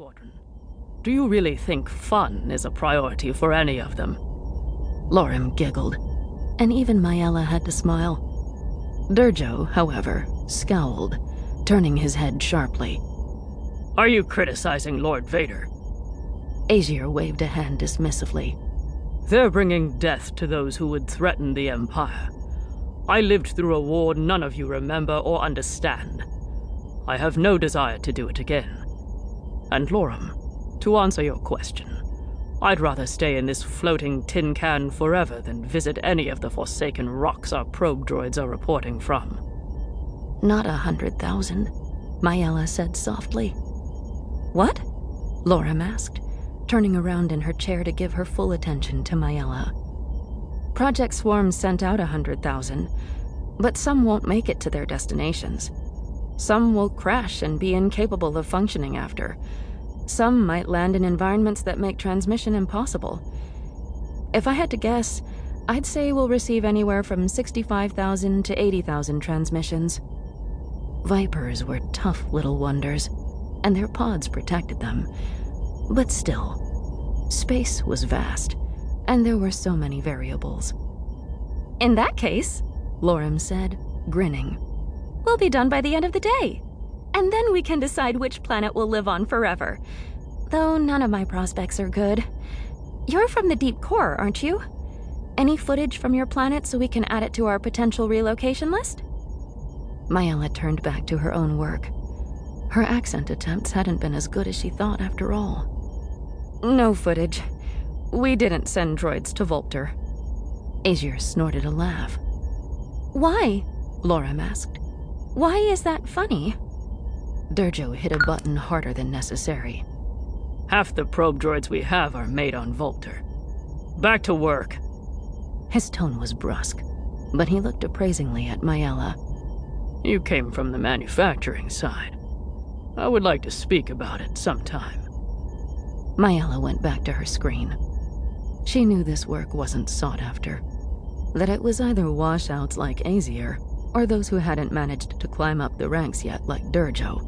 Squadron. Do you really think fun is a priority for any of them? Lorem giggled, and even Mayella had to smile. Durjo, however, scowled, turning his head sharply. Are you criticizing Lord Vader? Aegir waved a hand dismissively. They're bringing death to those who would threaten the Empire. I lived through a war none of you remember or understand. I have no desire to do it again. And Lorem, to answer your question, I'd rather stay in this floating tin can forever than visit any of the forsaken rocks our probe droids are reporting from. Not 100,000, Mayella said softly. What? Lorem asked, turning around in her chair to give her full attention to Mayella. Project Swarm sent out 100,000, but some won't make it to their destinations. Some will crash and be incapable of functioning after. Some might land in environments that make transmission impossible. If I had to guess, I'd say we'll receive anywhere from 65,000 to 80,000 transmissions. Vipers were tough little wonders, and their pods protected them. But still, space was vast, and there were so many variables. In that case, Lorem said, grinning, we'll be done by the end of the day. And then we can decide which planet we'll live on forever. Though none of my prospects are good. You're from the deep core, aren't you? Any footage from your planet so we can add it to our potential relocation list? Mayella turned back to her own work. Her accent attempts hadn't been as good as she thought after all. No footage. We didn't send droids to Volter. Aegir snorted a laugh. Why? Lorem asked. Why is that funny? Durjo hit a button harder than necessary. Half the probe droids we have are made on Volter. Back to work. His tone was brusque, but he looked appraisingly at Mayella. You came from the manufacturing side. I would like to speak about it sometime. Mayella went back to her screen. She knew this work wasn't sought after, that it was either washouts like Aegir, or those who hadn't managed to climb up the ranks yet like Durjo.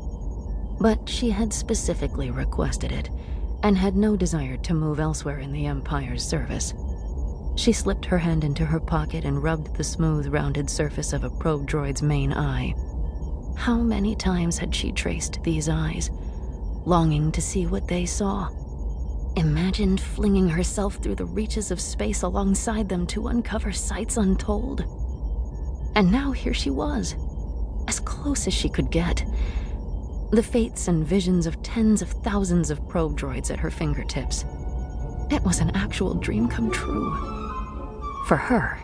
But she had specifically requested it, and had no desire to move elsewhere in the Empire's service. She slipped her hand into her pocket and rubbed the smooth, rounded surface of a probe droid's main eye. How many times had she traced these eyes, longing to see what they saw? Imagined flinging herself through the reaches of space alongside them to uncover sights untold. And now here she was, as close as she could get. The fates and visions of tens of thousands of probe droids at her fingertips. It was an actual dream come true. For her,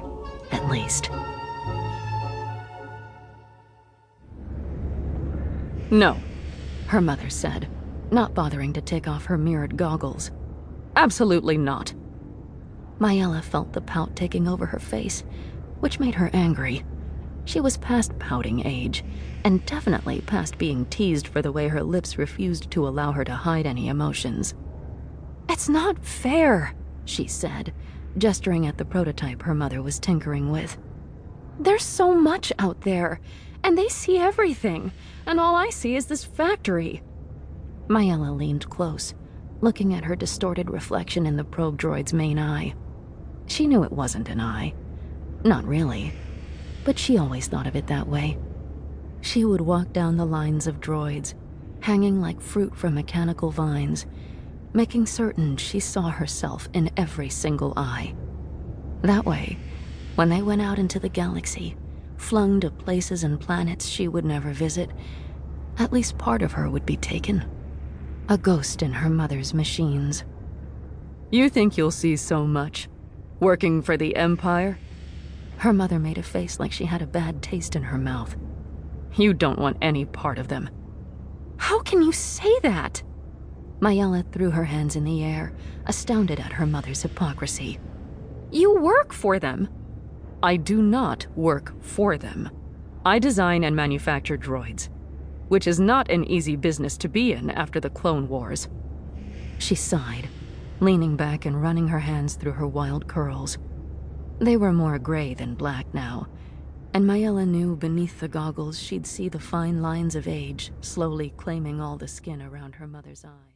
at least. No, her mother said, not bothering to take off her mirrored goggles. Absolutely not. Mayella felt the pout taking over her face, which made her angry. She was past pouting age, and definitely past being teased for the way her lips refused to allow her to hide any emotions. It's not fair, she said, gesturing at the prototype her mother was tinkering with. There's so much out there, and they see everything, and all I see is this factory. Mayella leaned close, looking at her distorted reflection in the probe droid's main eye. She knew it wasn't an eye. Not really. But she always thought of it that way. She would walk down the lines of droids, hanging like fruit from mechanical vines, making certain she saw herself in every single eye. That way, when they went out into the galaxy, flung to places and planets she would never visit, at least part of her would be taken. A ghost in her mother's machines. You think you'll see so much? Working for the Empire? Her mother made a face like she had a bad taste in her mouth. You don't want any part of them. How can you say that? Mayella threw her hands in the air, astounded at her mother's hypocrisy. You work for them. I do not work for them. I design and manufacture droids, which is not an easy business to be in after the Clone Wars. She sighed, leaning back and running her hands through her wild curls. They were more gray than black now, and Mayella knew beneath the goggles she'd see the fine lines of age slowly claiming all the skin around her mother's eyes.